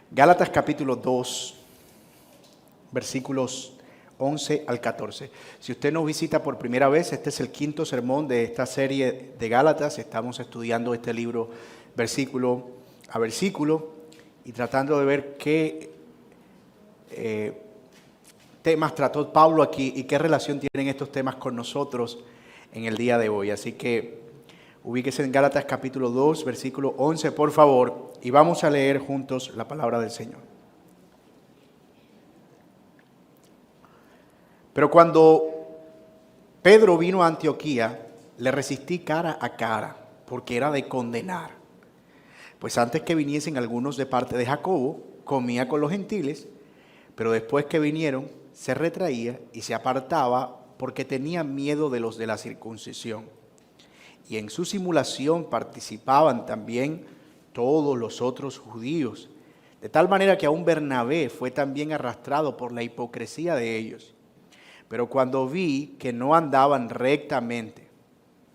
Gálatas capítulo 2, versículos 11 al 14. Si usted nos visita por primera vez, este es el quinto sermón de esta serie de Gálatas. Estamos estudiando este libro versículo a versículo y tratando de ver qué temas trató Pablo aquí y qué relación tienen estos temas con nosotros en el día de hoy. Así que ubíquese en Gálatas capítulo 2, versículo 11, por favor, y vamos a leer juntos la palabra del Señor. Pero cuando Pedro vino a Antioquía, le resistí cara a cara, porque era de condenar. Pues antes que viniesen algunos de parte de Jacobo, comía con los gentiles, pero después que vinieron, se retraía y se apartaba porque tenía miedo de los de la circuncisión. Y en su simulación participaban también todos los otros judíos, de tal manera que aún Bernabé fue también arrastrado por la hipocresía de ellos. Pero cuando vi que no andaban rectamente,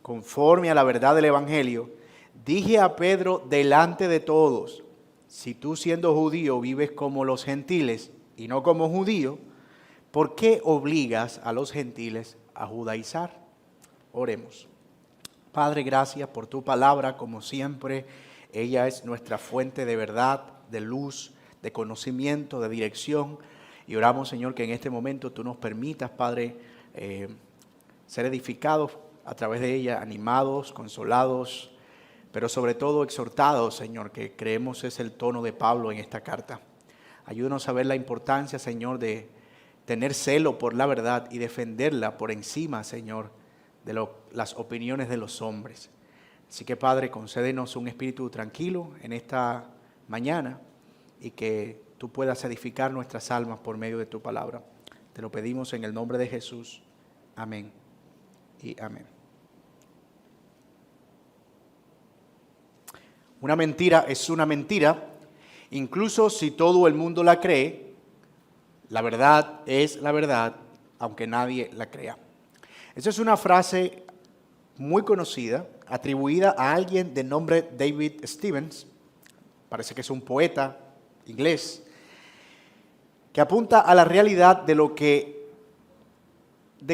conforme a la verdad del Evangelio, dije a Pedro delante de todos: si tú siendo judío vives como los gentiles y no como judío, ¿por qué obligas a los gentiles a judaizar? Oremos. Padre, gracias por tu palabra, como siempre. Ella es nuestra fuente de verdad, de luz, de conocimiento, de dirección. Y oramos, Señor, que en este momento tú nos permitas, Padre, ser edificados a través de ella, animados, consolados, pero sobre todo exhortados, Señor, que creemos es el tono de Pablo en esta carta. Ayúdanos a ver la importancia, Señor, de tener celo por la verdad y defenderla por encima, Señor, de las opiniones de los hombres. Así que, Padre, concédenos un espíritu tranquilo en esta mañana y que tú puedas edificar nuestras almas por medio de tu palabra. Te lo pedimos en el nombre de Jesús. Amén y amén. Una mentira es una mentira, incluso si todo el mundo la cree. La verdad es la verdad, aunque nadie la crea. Esa es una frase muy conocida, atribuida a alguien de nombre David Stevens, parece que es un poeta inglés, que apunta a la realidad de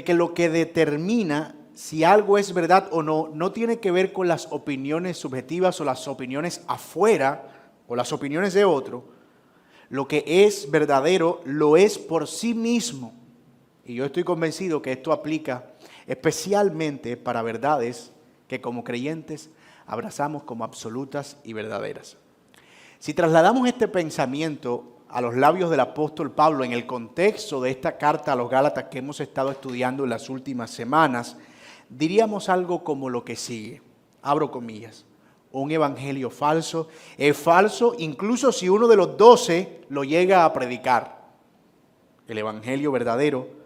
que lo que determina si algo es verdad o no, no tiene que ver con las opiniones subjetivas o las opiniones afuera o las opiniones de otro. Lo que es verdadero lo es por sí mismo. Y yo estoy convencido que esto aplica especialmente para verdades que como creyentes abrazamos como absolutas y verdaderas. Si trasladamos este pensamiento a los labios del apóstol Pablo en el contexto de esta carta a los Gálatas que hemos estado estudiando en las últimas semanas, diríamos algo como lo que sigue. Abro comillas. Un evangelio falso es falso incluso si uno de los 12 lo llega a predicar. El evangelio verdadero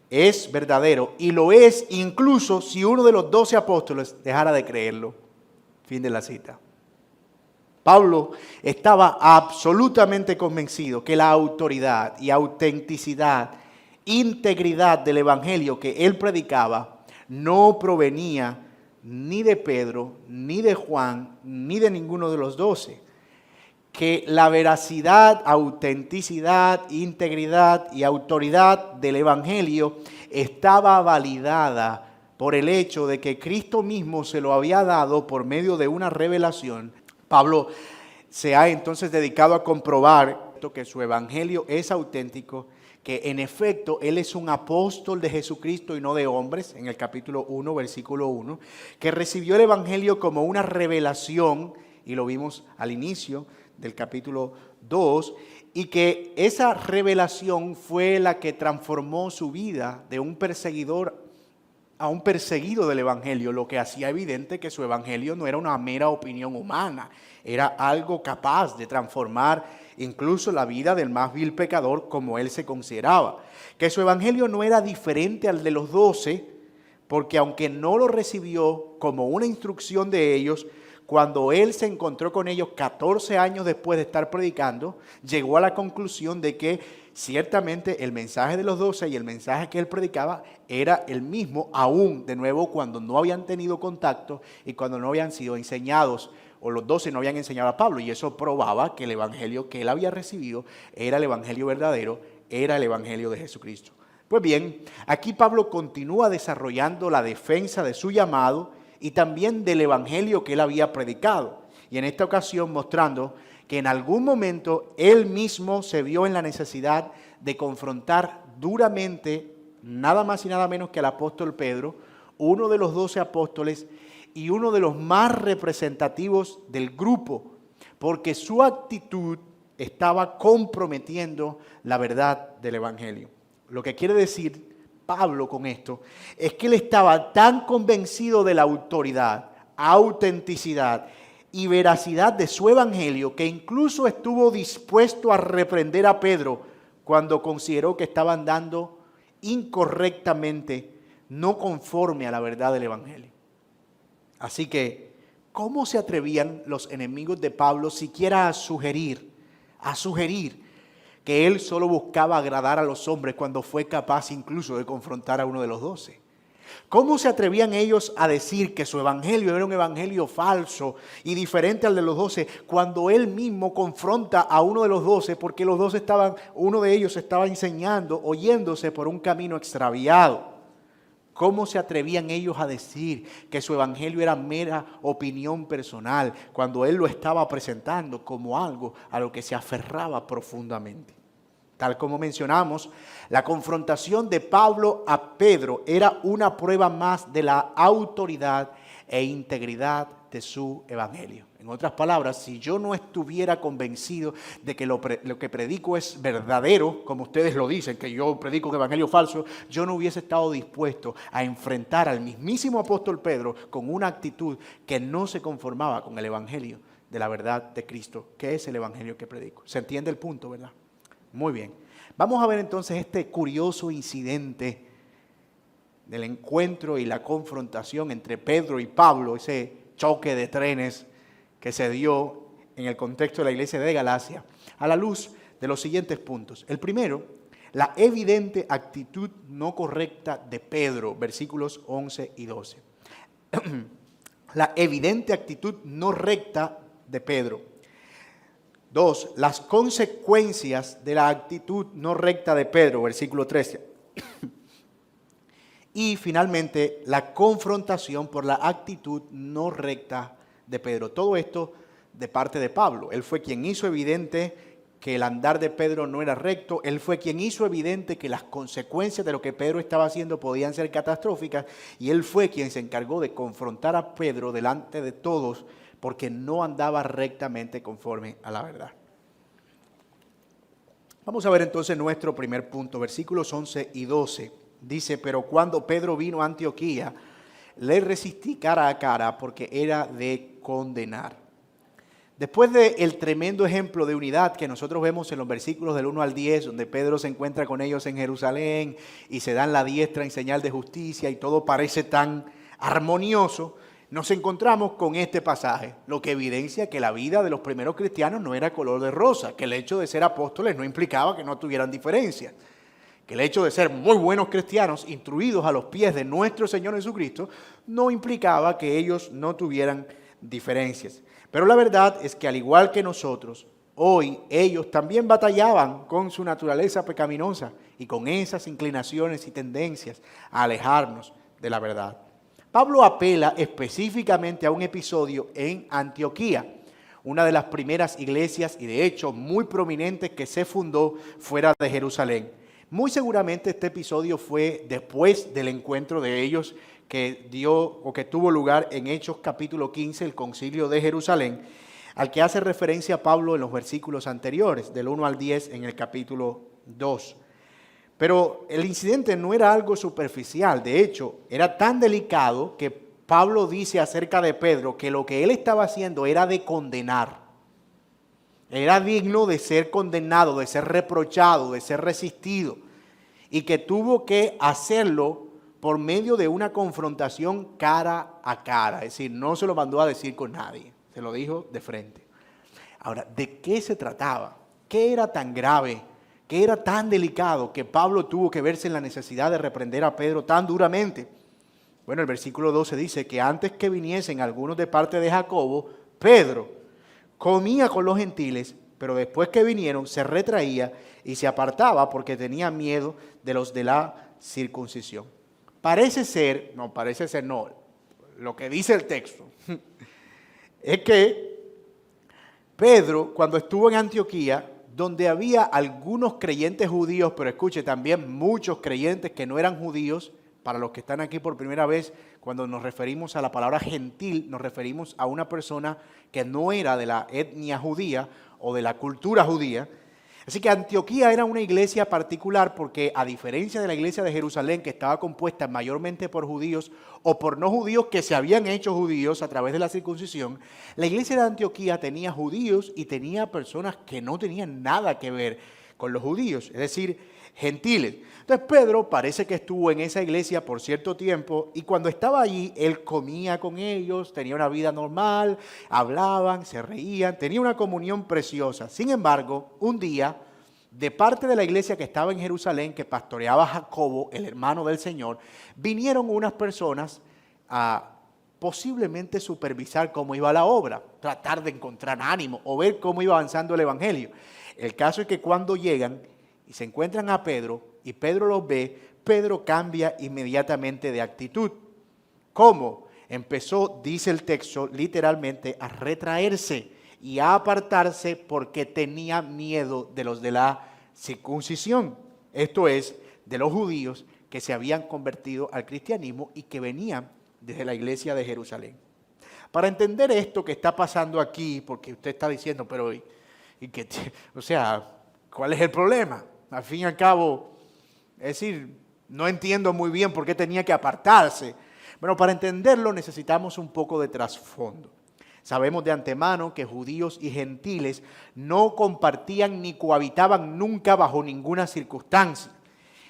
es verdadero y lo es incluso si uno de los 12 apóstoles dejara de creerlo. Fin de la cita. Pablo estaba absolutamente convencido que la autoridad y autenticidad, integridad del evangelio que él predicaba no provenía ni de Pedro, ni de Juan, ni de ninguno de los 12. Que la veracidad, autenticidad, integridad y autoridad del evangelio estaba validada por el hecho de que Cristo mismo se lo había dado por medio de una revelación. Pablo se ha entonces dedicado a comprobar que su evangelio es auténtico, que en efecto él es un apóstol de Jesucristo y no de hombres, en el capítulo 1, versículo 1, que recibió el evangelio como una revelación, y lo vimos al inicio del capítulo 2, y que esa revelación fue la que transformó su vida de un perseguidor a un perseguido del evangelio, lo que hacía evidente que su evangelio no era una mera opinión humana, era algo capaz de transformar incluso la vida del más vil pecador como él se consideraba. Que su evangelio no era diferente al de los 12, porque aunque no lo recibió como una instrucción de ellos, cuando él se encontró con ellos 14 años después de estar predicando, llegó a la conclusión de que ciertamente el mensaje de los 12 y el mensaje que él predicaba era el mismo, aún de nuevo cuando no habían tenido contacto y cuando no habían sido enseñados o los 12 no habían enseñado a Pablo, y eso probaba que el evangelio que él había recibido era el evangelio verdadero, era el evangelio de Jesucristo. Pues bien, aquí Pablo continúa desarrollando la defensa de su llamado y también del evangelio que él había predicado, y en esta ocasión mostrando que en algún momento él mismo se vio en la necesidad de confrontar duramente nada más y nada menos que al apóstol Pedro, uno de los 12 apóstoles y uno de los más representativos del grupo, porque su actitud estaba comprometiendo la verdad del evangelio. Lo que quiere decir Pablo con esto es que él estaba tan convencido de la autoridad, autenticidad y veracidad de su evangelio que incluso estuvo dispuesto a reprender a Pedro cuando consideró que estaba andando incorrectamente, no conforme a la verdad del evangelio. Así que, ¿cómo se atrevían los enemigos de Pablo siquiera a sugerir que él solo buscaba agradar a los hombres cuando fue capaz incluso de confrontar a uno de los 12? ¿Cómo se atrevían ellos a decir que su evangelio era un evangelio falso y diferente al de los 12 cuando él mismo confronta a uno de los 12 porque los 12 uno de ellos estaba enseñando, oyéndose por un camino extraviado? ¿Cómo se atrevían ellos a decir que su evangelio era mera opinión personal cuando él lo estaba presentando como algo a lo que se aferraba profundamente? Tal como mencionamos, la confrontación de Pablo a Pedro era una prueba más de la autoridad e integridad de su evangelio. En otras palabras, si yo no estuviera convencido de que lo que predico es verdadero, como ustedes lo dicen, que yo predico un evangelio falso, yo no hubiese estado dispuesto a enfrentar al mismísimo apóstol Pedro con una actitud que no se conformaba con el evangelio de la verdad de Cristo, que es el evangelio que predico. ¿Se entiende el punto, verdad? Muy bien. Vamos a ver entonces este curioso incidente del encuentro y la confrontación entre Pedro y Pablo, ese choque de trenes que se dio en el contexto de la iglesia de Galacia, a la luz de los siguientes puntos. El primero, la evidente actitud no correcta de Pedro, versículos 11 y 12. La evidente actitud no recta de Pedro. 2, las consecuencias de la actitud no recta de Pedro, versículo 13. Y finalmente, la confrontación por la actitud no recta de Pedro. Todo esto de parte de Pablo. Él fue quien hizo evidente que el andar de Pedro no era recto. Él fue quien hizo evidente que las consecuencias de lo que Pedro estaba haciendo podían ser catastróficas. Y él fue quien se encargó de confrontar a Pedro delante de todos porque no andaba rectamente conforme a la verdad. Vamos a ver entonces nuestro primer punto, versículos 11 y 12. Dice, pero cuando Pedro vino a Antioquía, le resistí cara a cara porque era de condenar. Después del tremendo ejemplo de unidad que nosotros vemos en los versículos del 1 al 10, donde Pedro se encuentra con ellos en Jerusalén y se dan la diestra en señal de justicia y todo parece tan armonioso, nos encontramos con este pasaje, lo que evidencia que la vida de los primeros cristianos no era color de rosa, que el hecho de ser apóstoles no implicaba que no tuvieran diferencias, que el hecho de ser muy buenos cristianos, instruidos a los pies de nuestro Señor Jesucristo, no implicaba que ellos no tuvieran diferencias. Pero la verdad es que al igual que nosotros, hoy ellos también batallaban con su naturaleza pecaminosa y con esas inclinaciones y tendencias a alejarnos de la verdad. Pablo apela específicamente a un episodio en Antioquía, una de las primeras iglesias y de hecho muy prominentes que se fundó fuera de Jerusalén. Muy seguramente este episodio fue después del encuentro de ellos que tuvo lugar en Hechos capítulo 15, el concilio de Jerusalén, al que hace referencia Pablo en los versículos anteriores, del 1 al 10 en el capítulo 2. Pero el incidente no era algo superficial, de hecho, era tan delicado que Pablo dice acerca de Pedro que lo que él estaba haciendo era de condenar. Era digno de ser condenado, de ser reprochado, de ser resistido, y que tuvo que hacerlo por medio de una confrontación cara a cara, es decir, no se lo mandó a decir con nadie, se lo dijo de frente. Ahora, ¿de qué se trataba? ¿Qué era tan grave? ¿Qué era tan delicado que Pablo tuvo que verse en la necesidad de reprender a Pedro tan duramente? Bueno, el versículo 12 dice que antes que viniesen algunos de parte de Jacobo, Pedro comía con los gentiles, pero después que vinieron se retraía y se apartaba porque tenía miedo de los de la circuncisión. Parece ser, no, lo que dice el texto es que Pedro, cuando estuvo en Antioquía, donde había algunos creyentes judíos, pero escuche, también muchos creyentes que no eran judíos, para los que están aquí por primera vez, cuando nos referimos a la palabra gentil, nos referimos a una persona que no era de la etnia judía o de la cultura judía. Así que Antioquía era una iglesia particular porque, a diferencia de la iglesia de Jerusalén, que estaba compuesta mayormente por judíos o por no judíos que se habían hecho judíos a través de la circuncisión, la iglesia de Antioquía tenía judíos y tenía personas que no tenían nada que ver con los judíos, es decir, gentiles. Entonces Pedro parece que estuvo en esa iglesia por cierto tiempo y cuando estaba allí él comía con ellos, tenía una vida normal, hablaban, se reían, tenía una comunión preciosa. Sin embargo, un día, de parte de la iglesia que estaba en Jerusalén, que pastoreaba Jacobo, el hermano del Señor, vinieron unas personas a posiblemente supervisar cómo iba la obra, tratar de encontrar ánimo o ver cómo iba avanzando el evangelio. El caso es que cuando llegan y se encuentran a Pedro y Pedro los ve, Pedro cambia inmediatamente de actitud. ¿Cómo? Empezó, dice el texto, literalmente a retraerse y a apartarse porque tenía miedo de los de la circuncisión. Esto es, de los judíos que se habían convertido al cristianismo y que venían desde la iglesia de Jerusalén. Para entender esto que está pasando aquí, porque usted está diciendo, pero, o sea, ¿cuál es el problema? Al fin y al cabo, es decir, no entiendo muy bien por qué tenía que apartarse. Bueno, para entenderlo necesitamos un poco de trasfondo. Sabemos de antemano que judíos y gentiles no compartían ni cohabitaban nunca bajo ninguna circunstancia,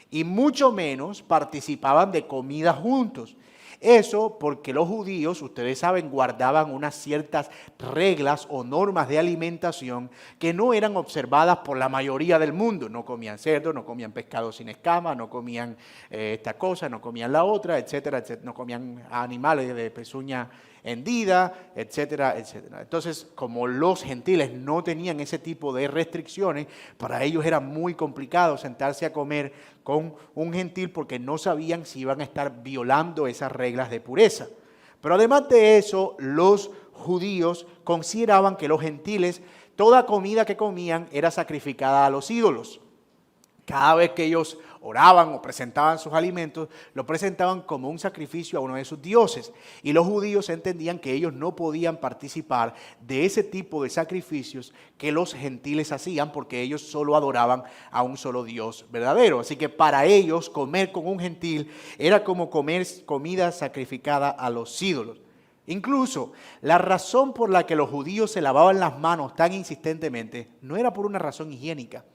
y mucho menos participaban de comida juntos. Eso porque los judíos, ustedes saben, guardaban unas ciertas reglas o normas de alimentación que no eran observadas por la mayoría del mundo. No comían cerdo, no comían pescado sin escama, no comían esta cosa, no comían la otra, etcétera, etcétera. No comían animales de pezuña hendida, etcétera, etcétera. Entonces, como los gentiles no tenían ese tipo de restricciones, para ellos era muy complicado sentarse a comer con un gentil porque no sabían si iban a estar violando esas reglas de pureza. Pero además de eso, los judíos consideraban que los gentiles, toda comida que comían era sacrificada a los ídolos. Cada vez que ellos oraban o presentaban sus alimentos, lo presentaban como un sacrificio a uno de sus dioses. Y los judíos entendían que ellos no podían participar de ese tipo de sacrificios que los gentiles hacían porque ellos solo adoraban a un solo Dios verdadero. Así que para ellos comer con un gentil era como comer comida sacrificada a los ídolos. Incluso la razón por la que los judíos se lavaban las manos tan insistentemente no era por una razón higiénica.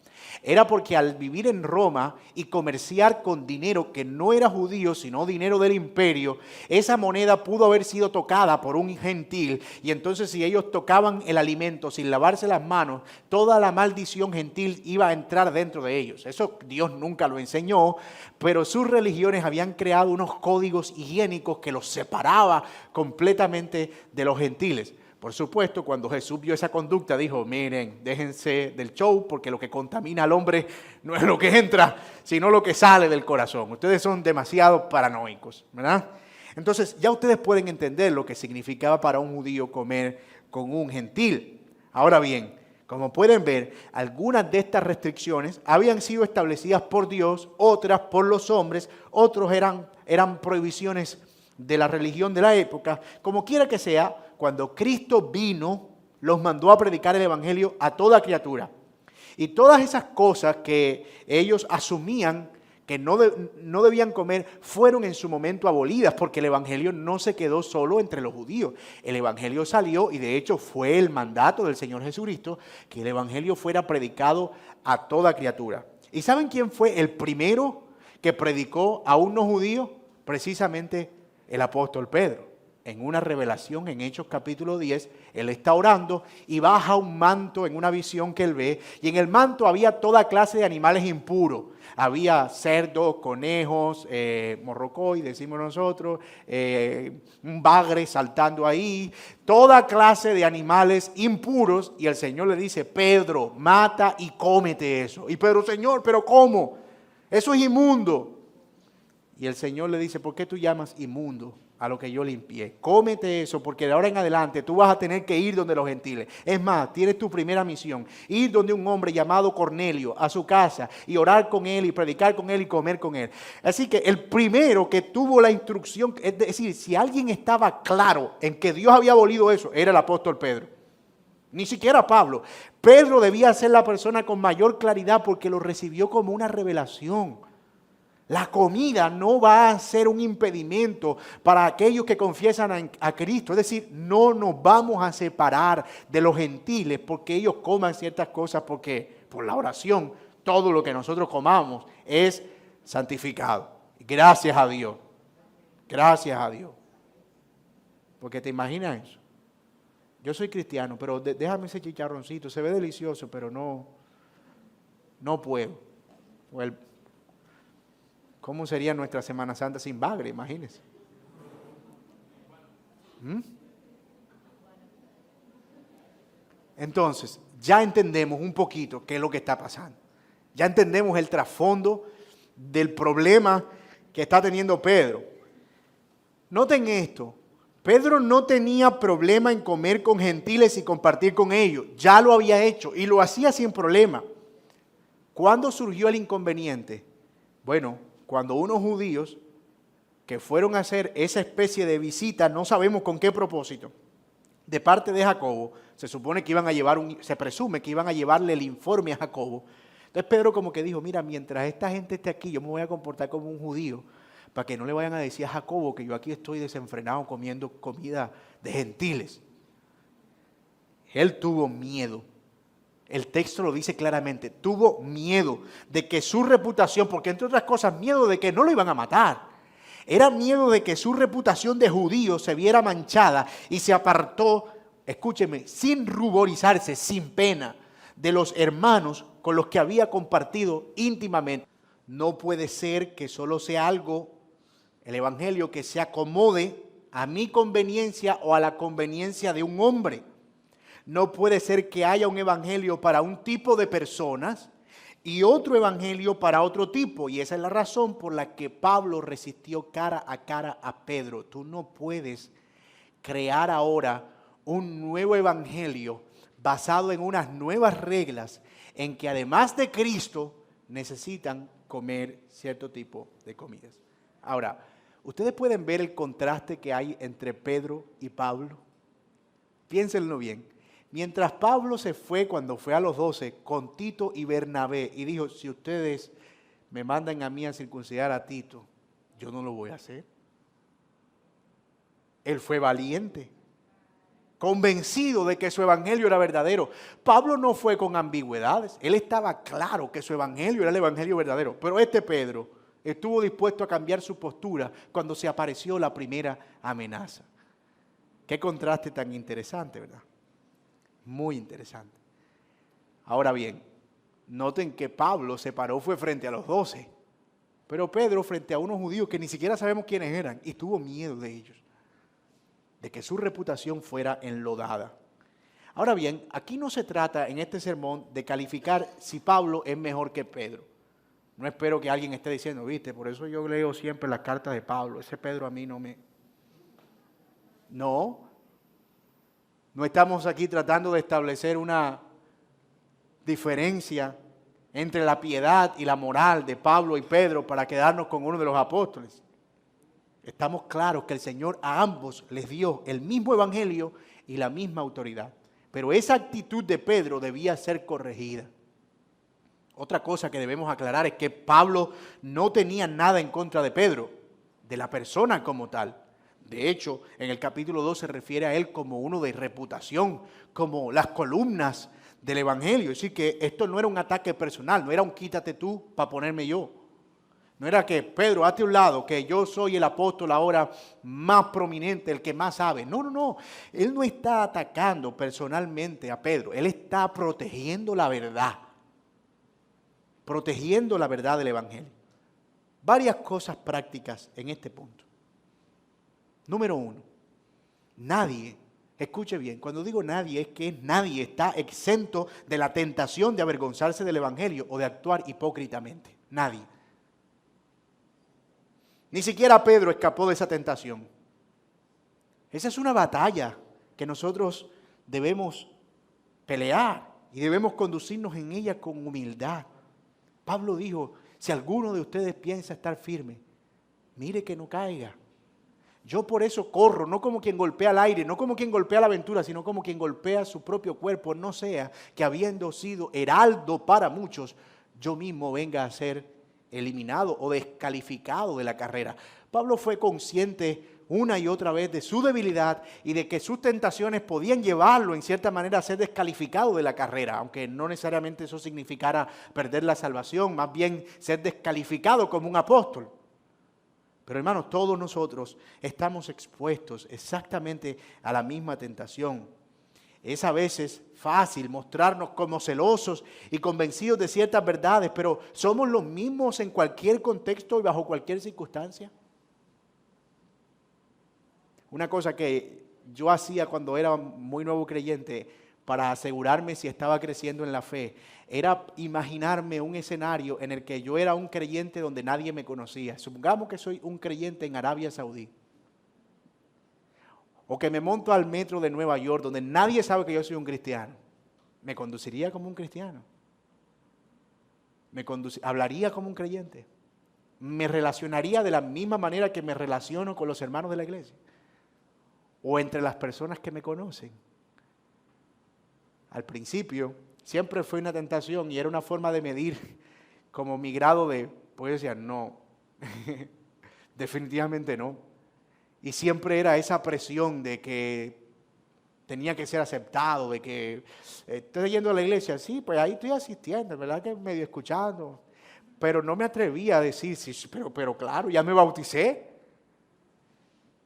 Era porque al vivir en Roma y comerciar con dinero que no era judío, sino dinero del imperio, esa moneda pudo haber sido tocada por un gentil. Y entonces si ellos tocaban el alimento sin lavarse las manos, toda la maldición gentil iba a entrar dentro de ellos. Eso Dios nunca lo enseñó, pero sus religiones habían creado unos códigos higiénicos que los separaba completamente de los gentiles. Por supuesto, cuando Jesús vio esa conducta, dijo, miren, déjense del show, porque lo que contamina al hombre no es lo que entra, sino lo que sale del corazón. Ustedes son demasiado paranoicos, ¿verdad? Entonces, ya ustedes pueden entender lo que significaba para un judío comer con un gentil. Ahora bien, como pueden ver, algunas de estas restricciones habían sido establecidas por Dios, otras por los hombres, otros eran prohibiciones de la religión de la época. Como quiera que sea, cuando Cristo vino, los mandó a predicar el evangelio a toda criatura. Y todas esas cosas que ellos asumían que no debían comer fueron en su momento abolidas, porque el evangelio no se quedó solo entre los judíos. El evangelio salió y de hecho fue el mandato del Señor Jesucristo que el evangelio fuera predicado a toda criatura. ¿Y saben quién fue el primero que predicó a un no judío? Precisamente el apóstol Pedro. en una revelación en Hechos capítulo 10, él está orando y baja un manto en una visión que él ve, y en el manto había toda clase de animales impuros. Había cerdos, conejos, morrocoy, decimos nosotros, un bagre saltando ahí, toda clase de animales impuros, y el Señor le dice: Pedro, mata y cómete eso. Y Pedro: Señor, ¿pero cómo? Eso es inmundo. Y el Señor le dice: ¿por qué tú llamas inmundo a lo que yo limpié? Cómete eso, porque de ahora en adelante tú vas a tener que ir donde los gentiles. Es más, tienes tu primera misión: ir donde un hombre llamado Cornelio, a su casa, y orar con él, y predicar con él, y comer con él. Así que el primero que tuvo la instrucción, es decir, si alguien estaba claro en que Dios había abolido eso, era el apóstol Pedro. Ni siquiera Pablo. Pedro debía ser la persona con mayor claridad, porque lo recibió como una revelación. La comida no va a ser un impedimento para aquellos que confiesan a Cristo. Es decir, no nos vamos a separar de los gentiles porque ellos coman ciertas cosas, porque por la oración todo lo que nosotros comamos es santificado. Gracias a Dios. Gracias a Dios. Porque te imaginas eso. Yo soy cristiano, pero déjame ese chicharroncito. Se ve delicioso, pero no puedo. ¿Cómo sería nuestra Semana Santa sin bagre? Imagínense. Entonces, ya entendemos un poquito qué es lo que está pasando. Ya entendemos el trasfondo del problema que está teniendo Pedro. Noten esto. Pedro no tenía problema en comer con gentiles y compartir con ellos. Ya lo había hecho y lo hacía sin problema. ¿Cuándo surgió el inconveniente? Bueno, cuando unos judíos que fueron a hacer esa especie de visita, no sabemos con qué propósito, de parte de Jacobo, se supone que se presume que iban a llevarle el informe a Jacobo. Entonces Pedro como que dijo: mira, mientras esta gente esté aquí, yo me voy a comportar como un judío, para que no le vayan a decir a Jacobo que yo aquí estoy desenfrenado comiendo comida de gentiles. Él tuvo miedo. El texto lo dice claramente, tuvo miedo de que su reputación, porque entre otras cosas, miedo de que no lo iban a matar. Era miedo de que su reputación de judío se viera manchada y se apartó, escúcheme, sin ruborizarse, sin pena, de los hermanos con los que había compartido íntimamente. No puede ser que solo sea algo, el evangelio, que se acomode a mi conveniencia o a la conveniencia de un hombre. No puede ser que haya un evangelio para un tipo de personas y otro evangelio para otro tipo. Y esa es la razón por la que Pablo resistió cara a Pedro. Tú no puedes crear ahora un nuevo evangelio basado en unas nuevas reglas en que además de Cristo necesitan comer cierto tipo de comidas. Ahora, ustedes pueden ver el contraste que hay entre Pedro y Pablo. Piénsenlo bien. Mientras Pablo se fue, cuando fue a los 12, con Tito y Bernabé, y dijo: si ustedes me mandan a mí a circuncidar a Tito, yo no lo voy a hacer. Él fue valiente, convencido de que su evangelio era verdadero. Pablo no fue con ambigüedades, él estaba claro que su evangelio era el evangelio verdadero. Pero Pedro estuvo dispuesto a cambiar su postura cuando se apareció la primera amenaza. Qué contraste tan interesante, ¿verdad? Muy interesante. Ahora bien, noten que Pablo se paró, fue frente a los 12, pero Pedro frente a unos judíos que ni siquiera sabemos quiénes eran, y tuvo miedo de ellos, de que su reputación fuera enlodada. Ahora bien, aquí no se trata en este sermón de calificar si Pablo es mejor que Pedro. No espero que alguien esté diciendo: viste, por eso yo leo siempre las cartas de Pablo, ese Pedro a mí no me... No estamos aquí tratando de establecer una diferencia entre la piedad y la moral de Pablo y Pedro para quedarnos con uno de los apóstoles. Estamos claros que el Señor a ambos les dio el mismo evangelio y la misma autoridad. Pero esa actitud de Pedro debía ser corregida. Otra cosa que debemos aclarar es que Pablo no tenía nada en contra de Pedro, de la persona como tal. De hecho, en el capítulo 2 se refiere a él como uno de reputación, como las columnas del evangelio. Es decir, que esto no era un ataque personal, no era un quítate tú para ponerme yo. No era que, Pedro, hazte a un lado, que yo soy el apóstol ahora más prominente, el que más sabe. No, no, no. Él no está atacando personalmente a Pedro. Él está protegiendo la verdad. Protegiendo la verdad del Evangelio. Varias cosas prácticas en este punto. Número 1. Nadie, escuche bien, cuando digo nadie es que nadie está exento de la tentación de avergonzarse del Evangelio o de actuar hipócritamente. Nadie. Ni siquiera Pedro escapó de esa tentación. Esa es una batalla que nosotros debemos pelear y debemos conducirnos en ella con humildad. Pablo dijo, si alguno de ustedes piensa estar firme, mire que no caiga. Yo por eso corro, no como quien golpea al aire, no como quien golpea la aventura, sino como quien golpea su propio cuerpo, no sea que habiendo sido heraldo para muchos, yo mismo venga a ser eliminado o descalificado de la carrera. Pablo fue consciente una y otra vez de su debilidad y de que sus tentaciones podían llevarlo en cierta manera a ser descalificado de la carrera, aunque no necesariamente eso significara perder la salvación, más bien ser descalificado como un apóstol. Pero hermanos, todos nosotros estamos expuestos exactamente a la misma tentación. Es a veces fácil mostrarnos como celosos y convencidos de ciertas verdades, pero ¿somos los mismos en cualquier contexto y bajo cualquier circunstancia? Una cosa que yo hacía cuando era muy nuevo creyente para asegurarme si estaba creciendo en la fe, era imaginarme un escenario en el que yo era un creyente donde nadie me conocía. Supongamos que soy un creyente en Arabia Saudí. O que me monto al metro de Nueva York, donde nadie sabe que yo soy un cristiano. ¿Me conduciría como un cristiano? ¿Hablaría como un creyente? ¿Me relacionaría de la misma manera que me relaciono con los hermanos de la iglesia? ¿O entre las personas que me conocen? Al principio siempre fue una tentación y era una forma de medir como mi grado de, pues decía, no, definitivamente no. Y siempre era esa presión de que tenía que ser aceptado, de que estoy yendo a la iglesia, sí, pues ahí estoy asistiendo, ¿verdad? Que medio escuchando. Pero no me atrevía a decir, sí, pero claro, ya me bauticé.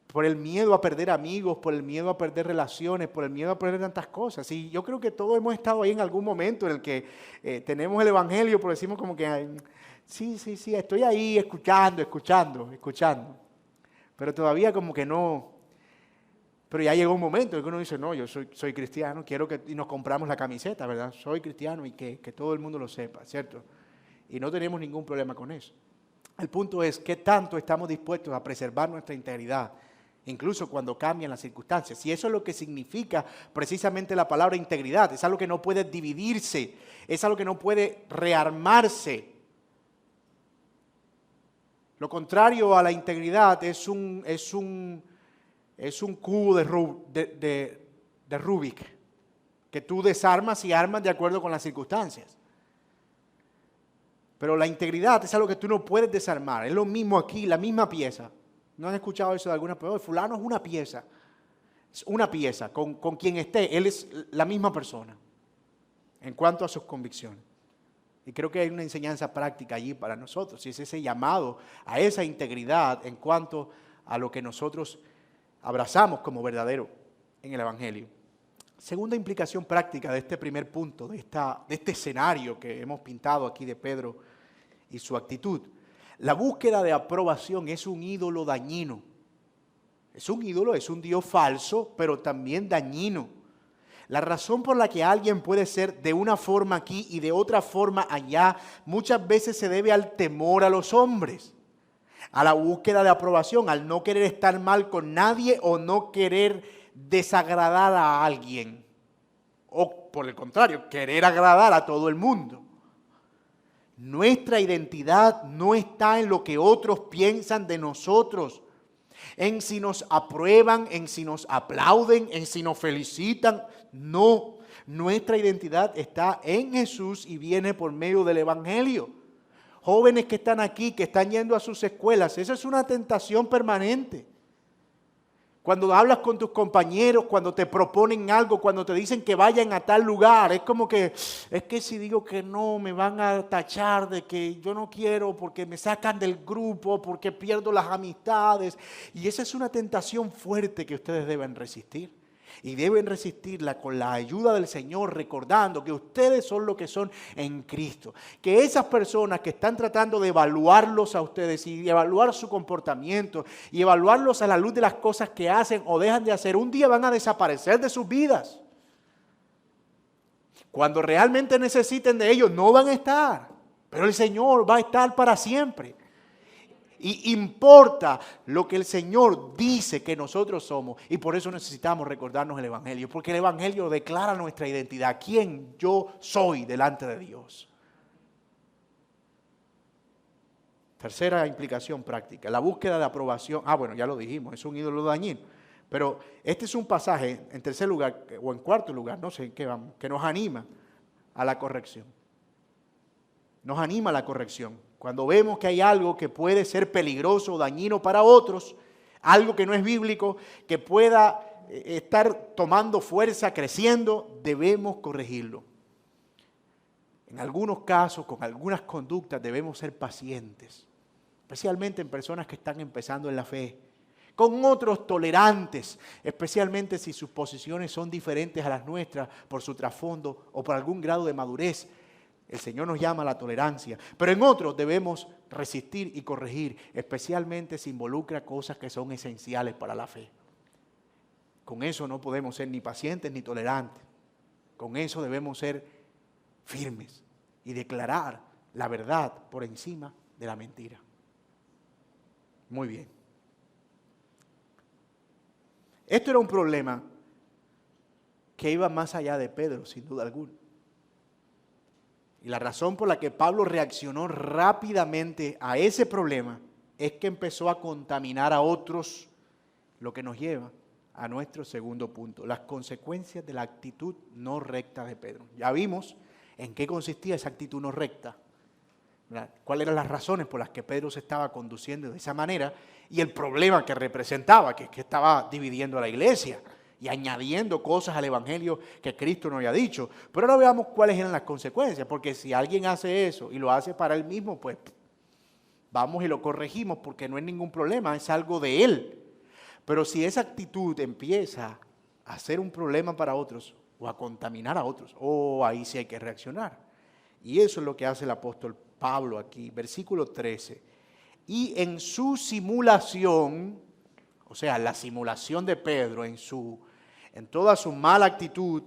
Por el miedo a perder amigos, por el miedo a perder relaciones, por el miedo a perder tantas cosas. Y yo creo que todos hemos estado ahí en algún momento en el que tenemos el Evangelio, pero decimos como que, ay, sí, estoy ahí escuchando. Pero todavía como que no. Pero ya llegó un momento en que uno dice, no, yo soy cristiano, y nos compramos la camiseta, ¿verdad? Soy cristiano y que todo el mundo lo sepa, ¿cierto? Y no tenemos ningún problema con eso. El punto es, ¿qué tanto estamos dispuestos a preservar nuestra integridad? Incluso cuando cambian las circunstancias. Y eso es lo que significa precisamente la palabra integridad. Es algo que no puede dividirse, es algo que no puede rearmarse. Lo contrario a la integridad es un cubo de Rubik que tú desarmas y armas de acuerdo con las circunstancias. Pero la integridad es algo que tú no puedes desarmar. Es lo mismo aquí, la misma pieza. ¿No han escuchado eso de alguna persona? Fulano es una pieza. Es una pieza. Con quien esté, él es la misma persona en cuanto a sus convicciones. Y creo que hay una enseñanza práctica allí para nosotros. Y es ese llamado a esa integridad en cuanto a lo que nosotros abrazamos como verdadero en el Evangelio. Segunda implicación práctica de este primer punto, de este escenario que hemos pintado aquí de Pedro y su actitud. La búsqueda de aprobación es un ídolo dañino. Es un ídolo, es un Dios falso, pero también dañino. La razón por la que alguien puede ser de una forma aquí y de otra forma allá, muchas veces se debe al temor a los hombres, a la búsqueda de aprobación, al no querer estar mal con nadie o no querer desagradar a alguien. O por el contrario, querer agradar a todo el mundo. Nuestra identidad no está en lo que otros piensan de nosotros, en si nos aprueban, en si nos aplauden, en si nos felicitan. No, nuestra identidad está en Jesús y viene por medio del Evangelio. Jóvenes que están aquí, que están yendo a sus escuelas, esa es una tentación permanente. Cuando hablas con tus compañeros, cuando te proponen algo, cuando te dicen que vayan a tal lugar, es como que, es que si digo que no, me van a tachar de que yo no quiero porque me sacan del grupo, porque pierdo las amistades. Y esa es una tentación fuerte que ustedes deben resistir. Y deben resistirla con la ayuda del Señor, recordando que ustedes son lo que son en Cristo. Que esas personas que están tratando de evaluarlos a ustedes y evaluar su comportamiento y evaluarlos a la luz de las cosas que hacen o dejan de hacer, un día van a desaparecer de sus vidas. Cuando realmente necesiten de ellos, no van a estar. Pero el Señor va a estar para siempre. Y importa lo que el Señor dice que nosotros somos. Y por eso necesitamos recordarnos el Evangelio. Porque el Evangelio declara nuestra identidad. ¿Quién yo soy delante de Dios? Tercera implicación práctica. La búsqueda de aprobación. Bueno, ya lo dijimos. Es un ídolo dañino. Pero este es un pasaje, en tercer lugar, o en cuarto lugar, no sé en qué vamos, que nos anima a la corrección. Nos anima a la corrección. Cuando vemos que hay algo que puede ser peligroso o dañino para otros, algo que no es bíblico, que pueda estar tomando fuerza, creciendo, debemos corregirlo. En algunos casos, con algunas conductas, debemos ser pacientes, especialmente en personas que están empezando en la fe. Con otros tolerantes, especialmente si sus posiciones son diferentes a las nuestras por su trasfondo o por algún grado de madurez. El Señor nos llama a la tolerancia, pero en otros debemos resistir y corregir, especialmente si involucra cosas que son esenciales para la fe. Con eso no podemos ser ni pacientes ni tolerantes. Con eso debemos ser firmes y declarar la verdad por encima de la mentira. Muy bien. Esto era un problema que iba más allá de Pedro, sin duda alguna. Y la razón por la que Pablo reaccionó rápidamente a ese problema es que empezó a contaminar a otros, lo que nos lleva a nuestro segundo punto, las consecuencias de la actitud no recta de Pedro. Ya vimos en qué consistía esa actitud no recta, ¿verdad? Cuáles eran las razones por las que Pedro se estaba conduciendo de esa manera y el problema que representaba, que estaba dividiendo a la iglesia y añadiendo cosas al Evangelio que Cristo nos había dicho. Pero ahora veamos cuáles eran las consecuencias, porque si alguien hace eso y lo hace para él mismo, pues vamos y lo corregimos porque no es ningún problema, es algo de él. Pero si esa actitud empieza a ser un problema para otros o a contaminar a otros, ahí sí hay que reaccionar. Y eso es lo que hace el apóstol Pablo aquí, versículo 13. Y en su simulación, o sea, la simulación de Pedro en toda su mala actitud,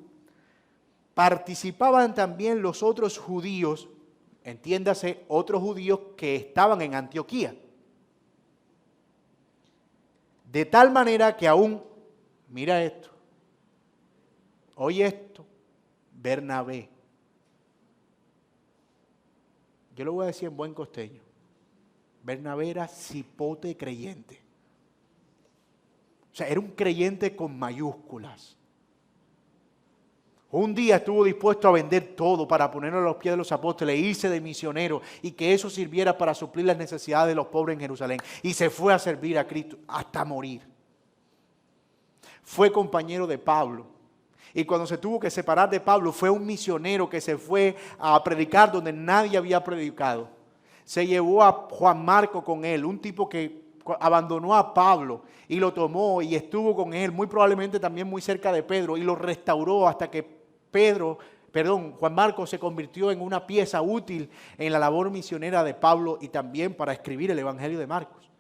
participaban también los otros judíos, entiéndase, otros judíos que estaban en Antioquía. De tal manera que aún, mira esto, oye esto, Bernabé. Yo lo voy a decir en buen costeño. Bernabé era cipote creyente. O sea, era un creyente con mayúsculas. Un día estuvo dispuesto a vender todo para ponerlo a los pies de los apóstoles e irse de misionero y que eso sirviera para suplir las necesidades de los pobres en Jerusalén. Y se fue a servir a Cristo hasta morir. Fue compañero de Pablo. Y cuando se tuvo que separar de Pablo, fue un misionero que se fue a predicar donde nadie había predicado. Se llevó a Juan Marco con él, un tipo que abandonó a Pablo y lo tomó y estuvo con él, muy probablemente también muy cerca de Pedro, y lo restauró hasta que Juan Marcos se convirtió en una pieza útil en la labor misionera de Pablo y también para escribir el Evangelio de Marcos.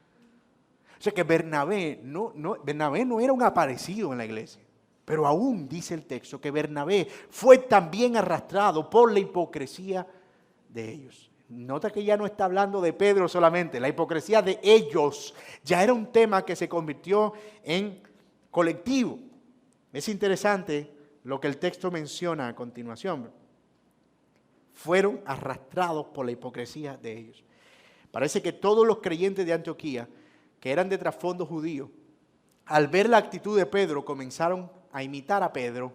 O sea que Bernabé no era un aparecido en la iglesia, pero aún dice el texto que Bernabé fue también arrastrado por la hipocresía de ellos. Nota que ya no está hablando de Pedro solamente, la hipocresía de ellos ya era un tema que se convirtió en colectivo. Es interesante lo que el texto menciona a continuación. Fueron arrastrados por la hipocresía de ellos. Parece que todos los creyentes de Antioquía, que eran de trasfondo judío, al ver la actitud de Pedro, comenzaron a imitar a Pedro.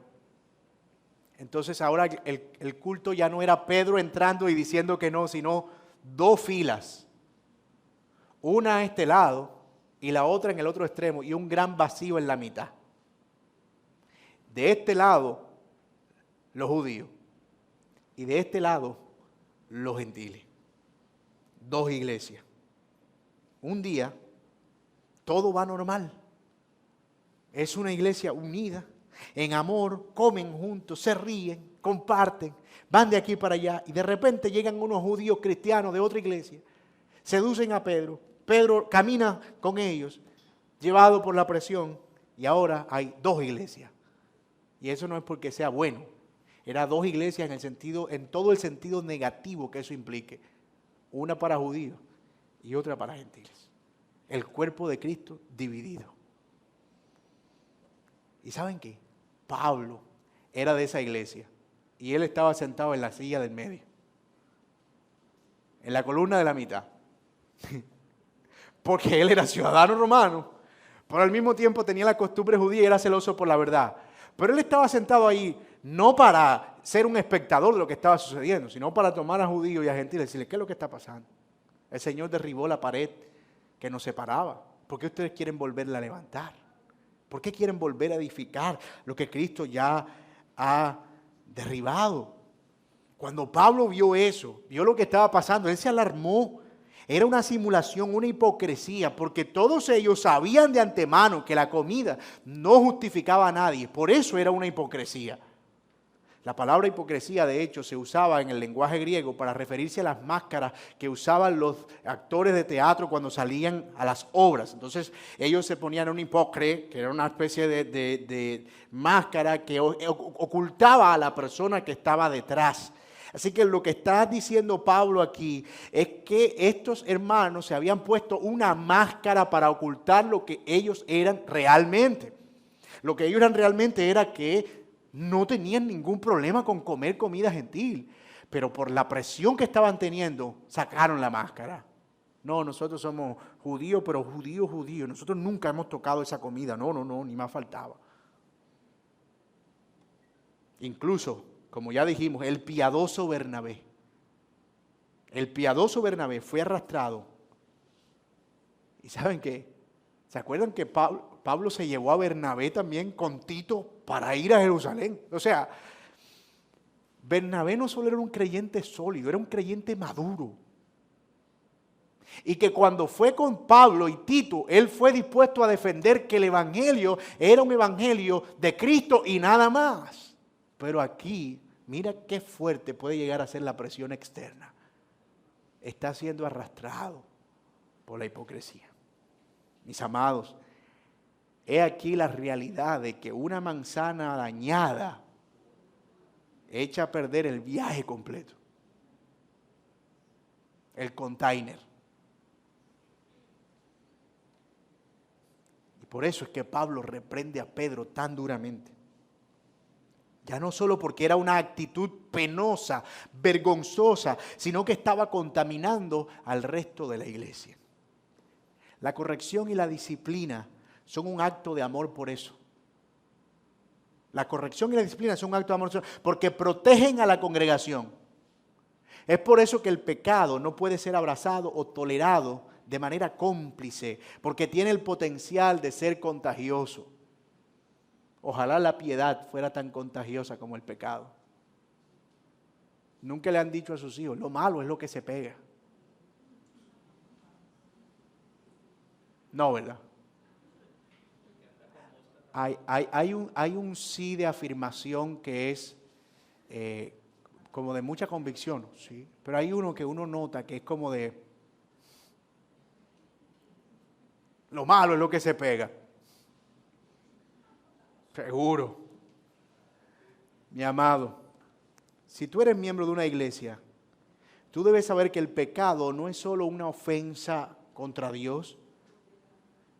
Entonces ahora el culto ya no era Pedro entrando y diciendo que no, sino dos filas. Una a este lado y la otra en el otro extremo, y un gran vacío en la mitad. De este lado, los judíos, y de este lado, los gentiles. Dos iglesias. Un día, todo va normal. Es una iglesia unida, en amor, comen juntos, se ríen, comparten, van de aquí para allá, y de repente llegan unos judíos cristianos de otra iglesia, seducen a Pedro, Pedro camina con ellos, llevado por la presión, y ahora hay dos iglesias. Y eso no es porque sea bueno, eran dos iglesias en todo el sentido negativo que eso implique. Una para judíos y otra para gentiles. El cuerpo de Cristo dividido. ¿Y saben qué? Pablo era de esa iglesia y él estaba sentado en la silla del medio, en la columna de la mitad. Porque él era ciudadano romano, pero al mismo tiempo tenía la costumbre judía y era celoso por la verdad. Pero él estaba sentado ahí no para ser un espectador de lo que estaba sucediendo, sino para tomar a judíos y a gentiles y decirles, ¿qué es lo que está pasando? El Señor derribó la pared que nos separaba. ¿Por qué ustedes quieren volverla a levantar? ¿Por qué quieren volver a edificar lo que Cristo ya ha derribado? Cuando Pablo vio eso, vio lo que estaba pasando, él se alarmó. Era una simulación, una hipocresía, porque todos ellos sabían de antemano que la comida no justificaba a nadie. Por eso era una hipocresía. La palabra hipocresía, de hecho, se usaba en el lenguaje griego para referirse a las máscaras que usaban los actores de teatro cuando salían a las obras. Entonces, ellos se ponían un hipócrita, que era una especie de máscara que ocultaba a la persona que estaba detrás. Así que lo que está diciendo Pablo aquí es que estos hermanos se habían puesto una máscara para ocultar lo que ellos eran realmente. Lo que ellos eran realmente era que no tenían ningún problema con comer comida gentil, pero por la presión que estaban teniendo, sacaron la máscara. No, nosotros somos judíos, pero judíos. Nosotros nunca hemos tocado esa comida. No, ni más faltaba. Incluso, como ya dijimos, el piadoso Bernabé fue arrastrado. ¿Y saben qué? ¿Se acuerdan que Pablo se llevó a Bernabé también con Tito para ir a Jerusalén? O sea, Bernabé no solo era un creyente sólido, era un creyente maduro. Y que cuando fue con Pablo y Tito, él fue dispuesto a defender que el evangelio era un evangelio de Cristo y nada más. Pero aquí, mira qué fuerte puede llegar a ser la presión externa. Está siendo arrastrado por la hipocresía. Mis amados, he aquí la realidad de que una manzana dañada echa a perder el viaje completo, el container. Y por eso es que Pablo reprende a Pedro tan duramente. Ya no solo porque era una actitud penosa, vergonzosa, sino que estaba contaminando al resto de la iglesia. La corrección y la disciplina son un acto de amor por eso. La corrección y la disciplina son un acto de amor porque protegen a la congregación. Es por eso que el pecado no puede ser abrazado o tolerado de manera cómplice, porque tiene el potencial de ser contagioso. Ojalá la piedad fuera tan contagiosa como el pecado. Nunca le han dicho a sus hijos, lo malo es lo que se pega. No, ¿verdad? Hay un sí de afirmación que es como de mucha convicción, ¿sí? Pero hay uno que uno nota que es como de, lo malo es lo que se pega. Seguro. Mi amado, si tú eres miembro de una iglesia, tú debes saber que el pecado no es solo una ofensa contra Dios,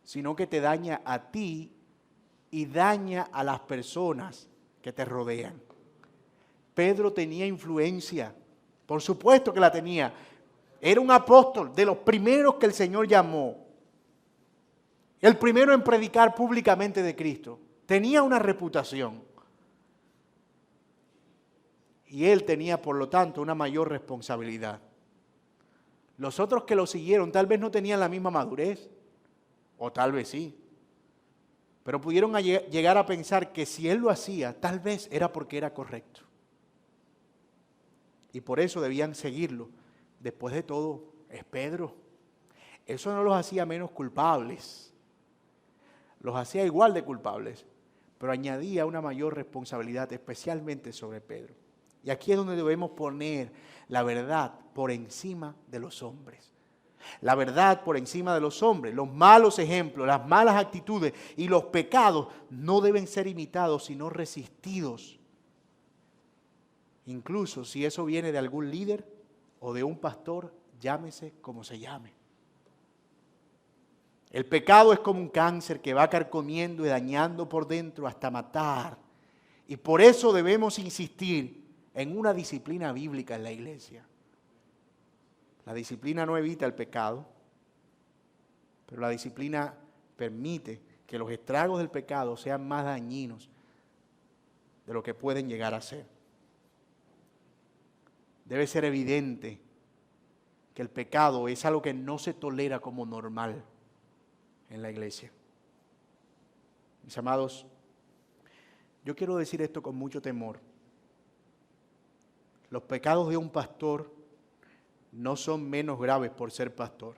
sino que te daña a ti y daña a las personas que te rodean. Pedro tenía influencia, por supuesto que la tenía. Era un apóstol, de los primeros que el Señor llamó. El primero en predicar públicamente de Cristo. Tenía una reputación. Y él tenía, por lo tanto, una mayor responsabilidad. Los otros que lo siguieron tal vez no tenían la misma madurez. o tal vez sí. Pero pudieron llegar a pensar que si él lo hacía, tal vez era porque era correcto. Y por eso debían seguirlo. Después de todo, es Pedro. Eso no los hacía menos culpables. Los hacía igual de culpables, pero añadía una mayor responsabilidad, especialmente sobre Pedro. Y aquí es donde debemos poner la verdad por encima de los hombres. La verdad por encima de los hombres. Los malos ejemplos, las malas actitudes y los pecados no deben ser imitados, sino resistidos. Incluso si eso viene de algún líder o de un pastor, llámese como se llame. El pecado es como un cáncer que va carcomiendo y dañando por dentro hasta matar. Y por eso debemos insistir en una disciplina bíblica en la iglesia. La disciplina no evita el pecado, pero la disciplina permite que los estragos del pecado sean más dañinos de lo que pueden llegar a ser. Debe ser evidente que el pecado es algo que no se tolera como normal en la iglesia. Mis amados, yo quiero decir esto con mucho temor. Los pecados de un pastor no son menos graves por ser pastor.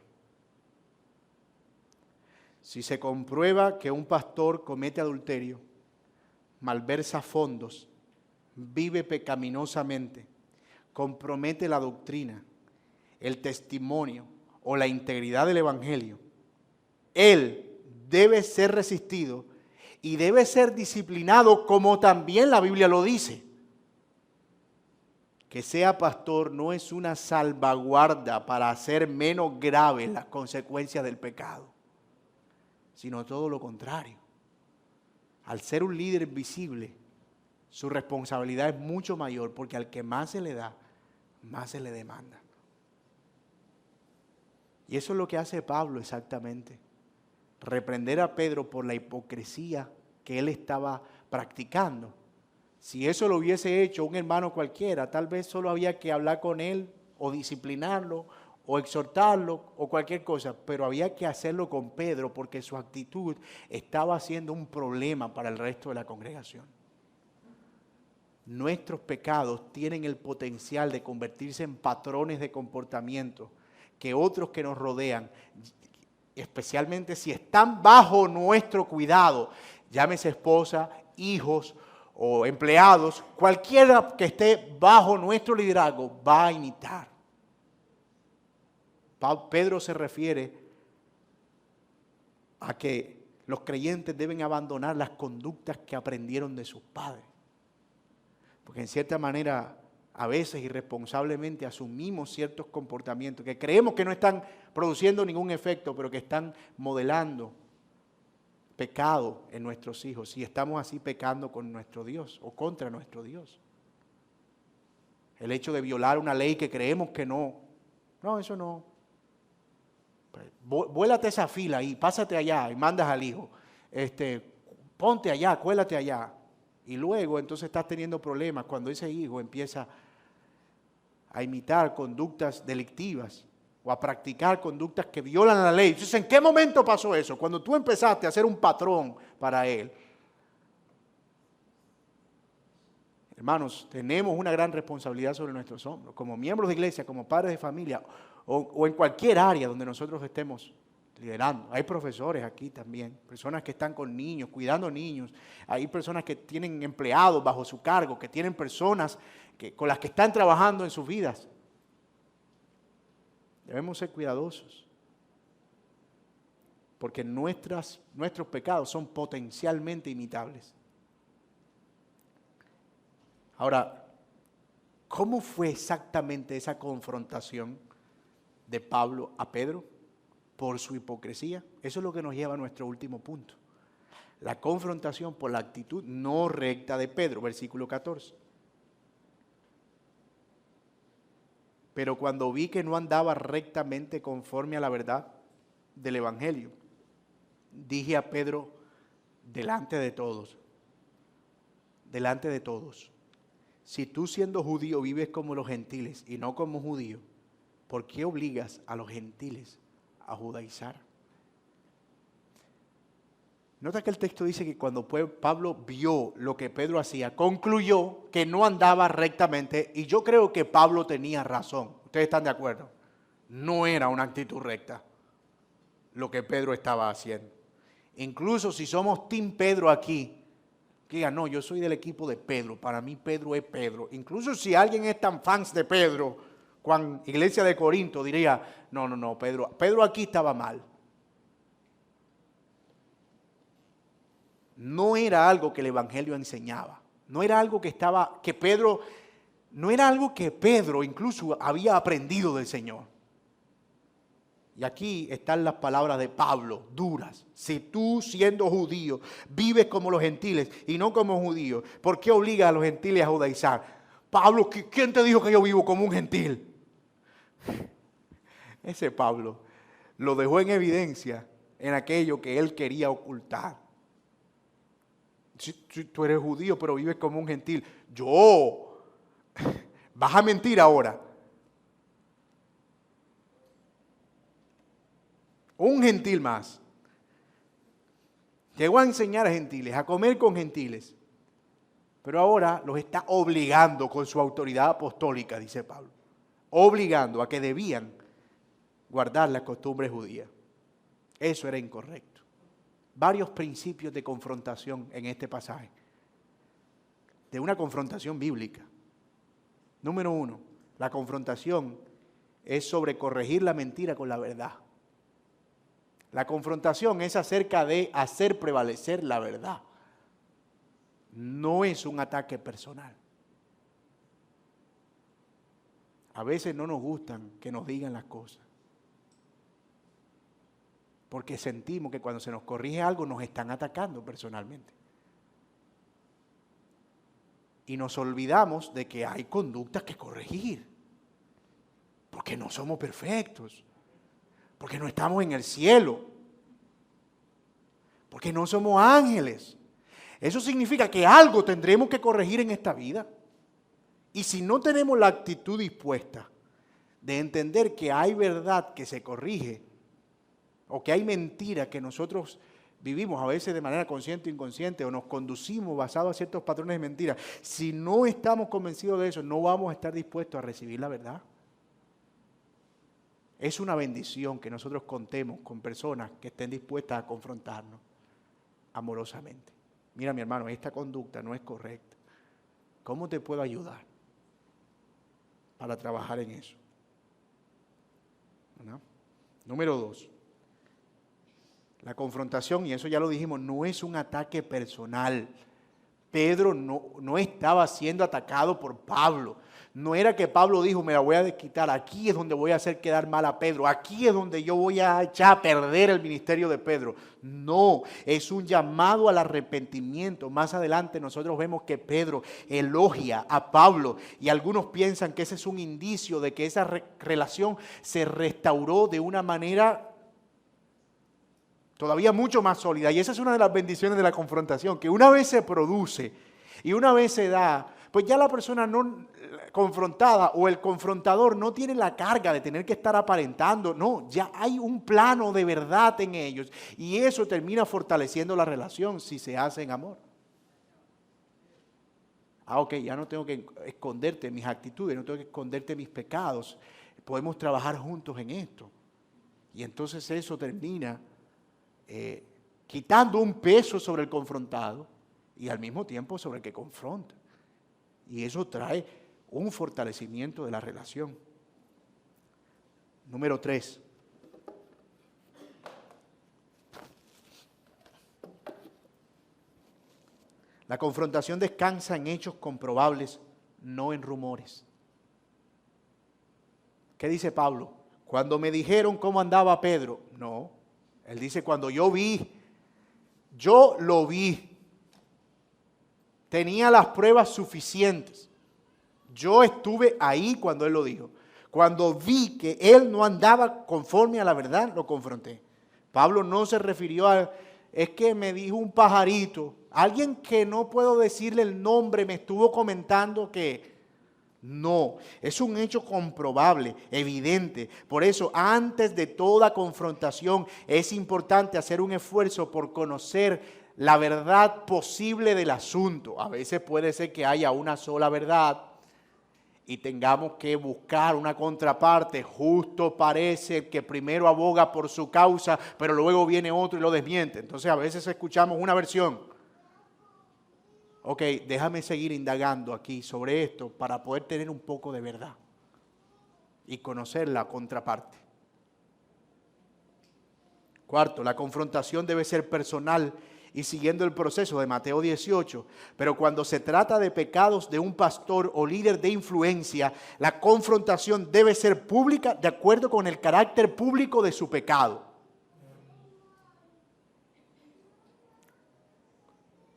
Si se comprueba que un pastor comete adulterio, malversa fondos, vive pecaminosamente, compromete la doctrina, el testimonio o la integridad del evangelio, él debe ser resistido y debe ser disciplinado como también la Biblia lo dice. Que sea pastor no es una salvaguarda para hacer menos graves las consecuencias del pecado, sino todo lo contrario. Al ser un líder visible, su responsabilidad es mucho mayor porque al que más se le da, más se le demanda. Y eso es lo que hace Pablo exactamente. Reprender a Pedro por la hipocresía que él estaba practicando. Si eso lo hubiese hecho un hermano cualquiera, tal vez solo había que hablar con él o disciplinarlo o exhortarlo o cualquier cosa, pero había que hacerlo con Pedro porque su actitud estaba siendo un problema para el resto de la congregación. Nuestros pecados tienen el potencial de convertirse en patrones de comportamiento que otros que nos rodean, especialmente si están bajo nuestro cuidado, llámese esposa, hijos o empleados, cualquiera que esté bajo nuestro liderazgo va a imitar. Pedro se refiere a que los creyentes deben abandonar las conductas que aprendieron de sus padres. Porque en cierta manera, a veces irresponsablemente asumimos ciertos comportamientos que creemos que no están produciendo ningún efecto, pero que están modelando pecado en nuestros hijos. Y estamos así pecando con nuestro Dios o contra nuestro Dios. El hecho de violar una ley que creemos que no, eso no. Vuélate esa fila y pásate allá y mandas al hijo. Ponte allá, cuélate allá. Y luego entonces estás teniendo problemas cuando ese hijo empieza a imitar conductas delictivas o a practicar conductas que violan la ley. Entonces, ¿en qué momento pasó eso? Cuando tú empezaste a ser un patrón para él. Hermanos, tenemos una gran responsabilidad sobre nuestros hombros, como miembros de iglesia, como padres de familia, o en cualquier área donde nosotros estemos liderando. Hay profesores aquí también, personas que están con niños, cuidando niños. Hay personas que tienen empleados bajo su cargo, que tienen personas con las que están trabajando en sus vidas. Debemos ser cuidadosos, porque nuestros pecados son potencialmente imitables. Ahora, ¿cómo fue exactamente esa confrontación de Pablo a Pedro? Por su hipocresía. Eso es lo que nos lleva a nuestro último punto. La confrontación por la actitud no recta de Pedro, versículo 14. Pero cuando vi que no andaba rectamente conforme a la verdad del Evangelio, dije a Pedro delante de todos, si tú siendo judío vives como los gentiles y no como judío, ¿por qué obligas a los gentiles a judaizar? Nota que el texto dice que cuando Pablo vio lo que Pedro hacía, concluyó que no andaba rectamente, y yo creo que Pablo tenía razón. ¿Ustedes están de acuerdo? No era una actitud recta lo que Pedro estaba haciendo. Incluso si somos Team Pedro aquí, que digan, no, yo soy del equipo de Pedro, para mí Pedro es Pedro. Incluso si alguien es tan fans de Pedro, Juan, Iglesia de Corinto, diría, no, Pedro aquí estaba mal. No era algo que el Evangelio enseñaba. No era algo no era algo que Pedro incluso había aprendido del Señor. Y aquí están las palabras de Pablo, duras. Si tú, siendo judío, vives como los gentiles y no como judíos, ¿por qué obligas a los gentiles a judaizar? Pablo, ¿quién te dijo que yo vivo como un gentil? Ese Pablo lo dejó en evidencia en aquello que él quería ocultar. Si tú eres judío, pero vives como un gentil. Vas a mentir ahora. Un gentil más. Llegó a enseñar a gentiles, a comer con gentiles. Pero ahora los está obligando con su autoridad apostólica, dice Pablo. Obligando a que debían guardar las costumbres judías. Eso era incorrecto. Varios principios de confrontación en este pasaje. De una confrontación bíblica. Número 1, la confrontación es sobre corregir la mentira con la verdad. La confrontación es acerca de hacer prevalecer la verdad. No es un ataque personal. A veces no nos gustan que nos digan las cosas. Porque sentimos que cuando se nos corrige algo nos están atacando personalmente. Y nos olvidamos de que hay conductas que corregir. Porque no somos perfectos. Porque no estamos en el cielo. Porque no somos ángeles. Eso significa que algo tendremos que corregir en esta vida. Y si no tenemos la actitud dispuesta de entender que hay verdad que se corrige, o que hay mentira que nosotros vivimos a veces de manera consciente o inconsciente, o nos conducimos basados en ciertos patrones de mentira, si no estamos convencidos de eso, no vamos a estar dispuestos a recibir la verdad. Es una bendición que nosotros contemos con personas que estén dispuestas a confrontarnos amorosamente. Mira, mi hermano, esta conducta no es correcta. ¿Cómo te puedo ayudar para trabajar en eso? ¿No? Número 2. La confrontación, y eso ya lo dijimos, no es un ataque personal. Pedro no estaba siendo atacado por Pablo. No era que Pablo dijo, me la voy a desquitar, aquí es donde voy a hacer quedar mal a Pedro, aquí es donde yo voy a echar a perder el ministerio de Pedro. No, es un llamado al arrepentimiento. Más adelante nosotros vemos que Pedro elogia a Pablo y algunos piensan que ese es un indicio de que esa relación se restauró de una manera todavía mucho más sólida. Y esa es una de las bendiciones de la confrontación, que una vez se produce y una vez se da, pues ya la persona no confrontada o el confrontador no tiene la carga de tener que estar aparentando. No, ya hay un plano de verdad en ellos y eso termina fortaleciendo la relación si se hace en amor. Ok, ya no tengo que esconderte mis actitudes, no tengo que esconderte mis pecados. Podemos trabajar juntos en esto. Y entonces eso termina quitando un peso sobre el confrontado y al mismo tiempo sobre el que confronta. Y eso trae un fortalecimiento de la relación. Número 3. La confrontación descansa en hechos comprobables, no en rumores. ¿Qué dice Pablo? Cuando me dijeron cómo andaba Pedro, no. Él dice, cuando yo lo vi. Tenía las pruebas suficientes. Yo estuve ahí cuando él lo dijo. Cuando vi que él no andaba conforme a la verdad, lo confronté. Pablo no se refirió a, es que me dijo un pajarito. Alguien que no puedo decirle el nombre me estuvo comentando que... No, es un hecho comprobable, evidente. Por eso, antes de toda confrontación, es importante hacer un esfuerzo por conocer la verdad posible del asunto. A veces puede ser que haya una sola verdad y tengamos que buscar una contraparte. Justo parece que primero aboga por su causa, pero luego viene otro y lo desmiente. Entonces, a veces escuchamos una versión. Ok, déjame seguir indagando aquí sobre esto para poder tener un poco de verdad y conocer la contraparte. Cuarto, la confrontación debe ser personal y siguiendo el proceso de Mateo 18. Pero cuando se trata de pecados de un pastor o líder de influencia, la confrontación debe ser pública de acuerdo con el carácter público de su pecado.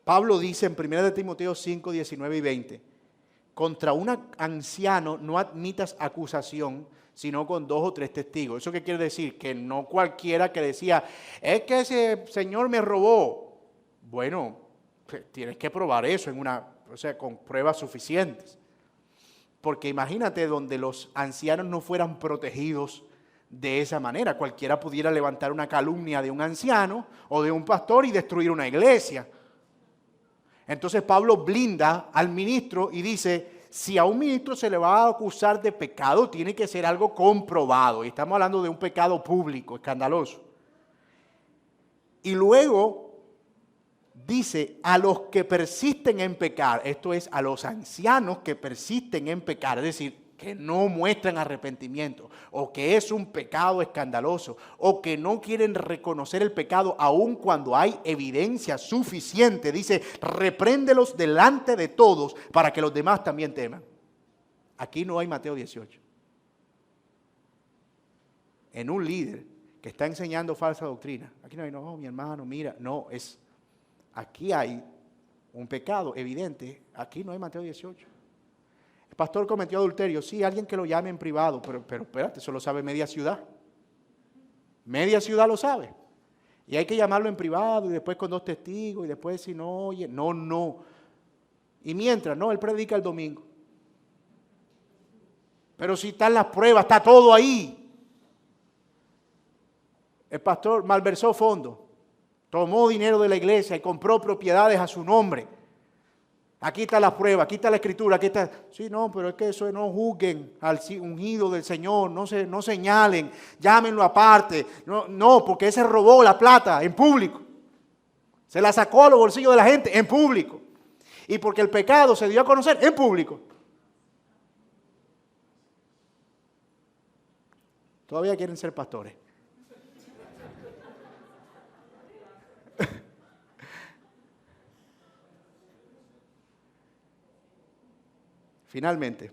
Pablo dice en 1 Timoteo 5, 19 y 20, contra un anciano no admitas acusación, sino con 2 o 3 testigos. ¿Eso qué quiere decir? Que no cualquiera que decía, es que ese señor me robó. Bueno, tienes que probar eso con pruebas suficientes. Porque imagínate donde los ancianos no fueran protegidos de esa manera. Cualquiera pudiera levantar una calumnia de un anciano o de un pastor y destruir una iglesia. Entonces Pablo blinda al ministro y dice, si a un ministro se le va a acusar de pecado, tiene que ser algo comprobado. Y estamos hablando de un pecado público, escandaloso. Y luego dice, a los que persisten en pecar, esto es, a los ancianos que persisten en pecar, es decir, que no muestran arrepentimiento, o que es un pecado escandaloso, o que no quieren reconocer el pecado aun cuando hay evidencia suficiente. Dice, repréndelos delante de todos para que los demás también teman. Aquí no hay Mateo 18. En un líder que está enseñando falsa doctrina, aquí no hay, no, mi hermano, mira, no, aquí hay un pecado evidente, aquí no hay Mateo 18. El pastor cometió adulterio, sí, alguien que lo llame en privado, pero espérate, eso lo sabe media ciudad. Media ciudad lo sabe. Y hay que llamarlo en privado y después con 2 testigos y después si no, oye, no. Y mientras, no, él predica el domingo. Pero si están las pruebas, está todo ahí. El pastor malversó fondos, tomó dinero de la iglesia y compró propiedades a su nombre. Aquí está la prueba, aquí está la escritura, aquí está. Sí, no, pero es que eso no juzguen al ungido del Señor, no señalen, llámenlo aparte. No, porque ese robó la plata en público. Se la sacó a los bolsillos de la gente en público. Y porque el pecado se dio a conocer en público. Todavía quieren ser pastores. Finalmente,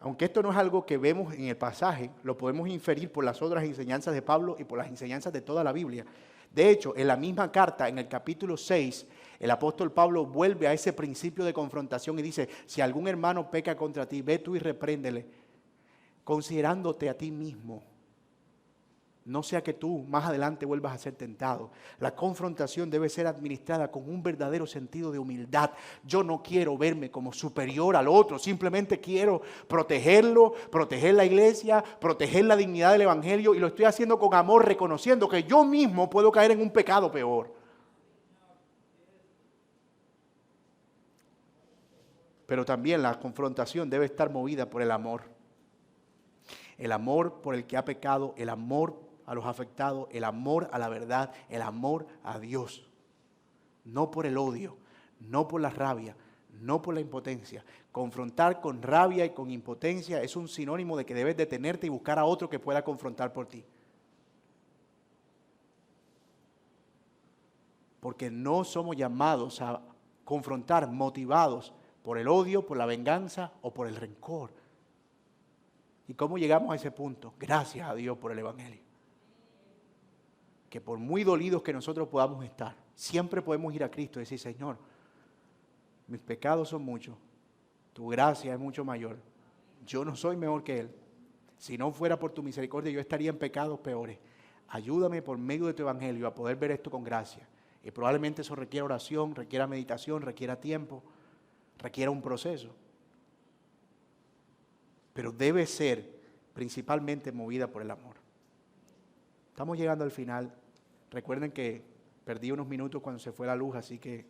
aunque esto no es algo que vemos en el pasaje, lo podemos inferir por las otras enseñanzas de Pablo y por las enseñanzas de toda la Biblia. De hecho, en la misma carta, en el capítulo 6, el apóstol Pablo vuelve a ese principio de confrontación y dice, si algún hermano peca contra ti, ve tú y repréndele, considerándote a ti mismo. No sea que tú más adelante vuelvas a ser tentado. La confrontación debe ser administrada con un verdadero sentido de humildad. Yo no quiero verme como superior al otro, simplemente quiero protegerlo, proteger la iglesia, proteger la dignidad del evangelio y lo estoy haciendo con amor, reconociendo que yo mismo puedo caer en un pecado peor. Pero también la confrontación debe estar movida por el amor. El amor por el que ha pecado, el amor a los afectados, el amor a la verdad, el amor a Dios. No por el odio, no por la rabia, no por la impotencia. Confrontar con rabia y con impotencia es un sinónimo de que debes detenerte y buscar a otro que pueda confrontar por ti. Porque no somos llamados a confrontar motivados por el odio, por la venganza o por el rencor. ¿Y cómo llegamos a ese punto? Gracias a Dios por el evangelio. Que por muy dolidos que nosotros podamos estar, siempre podemos ir a Cristo y decir, Señor, mis pecados son muchos, tu gracia es mucho mayor, yo no soy mejor que Él. Si no fuera por tu misericordia, yo estaría en pecados peores. Ayúdame por medio de tu evangelio a poder ver esto con gracia. Y probablemente eso requiera oración, requiera meditación, requiera tiempo, requiera un proceso. pero debe ser principalmente movida por el amor. Estamos llegando al final. Recuerden que perdí unos minutos cuando se fue la luz, así que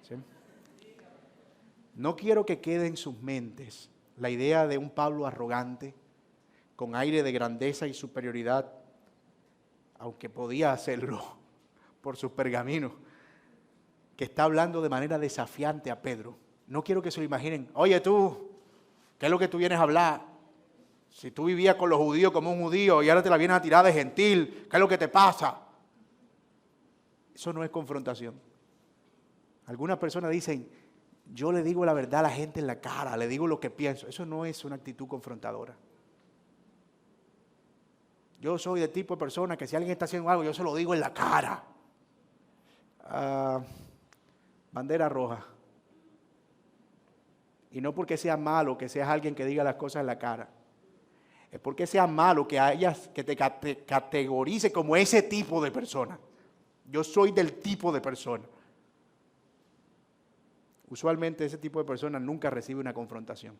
¿sí? No quiero que quede en sus mentes la idea de un Pablo arrogante, con aire de grandeza y superioridad, aunque podía hacerlo por sus pergaminos, que está hablando de manera desafiante a Pedro. No quiero que se lo imaginen. Oye tú, ¿qué es lo que tú vienes a hablar? Si tú vivías con los judíos como un judío y ahora te la vienes a tirar de gentil, ¿qué es lo que te pasa? Eso no es confrontación. Algunas personas dicen, yo le digo la verdad a la gente en la cara, le digo lo que pienso. Eso no es una actitud confrontadora. Yo soy del tipo de persona que si alguien está haciendo algo, yo se lo digo en la cara. Bandera roja. Y no porque sea malo que seas alguien que diga las cosas en la cara. Es porque sea malo que te categorice como ese tipo de persona. Yo soy del tipo de persona. Usualmente ese tipo de persona nunca recibe una confrontación.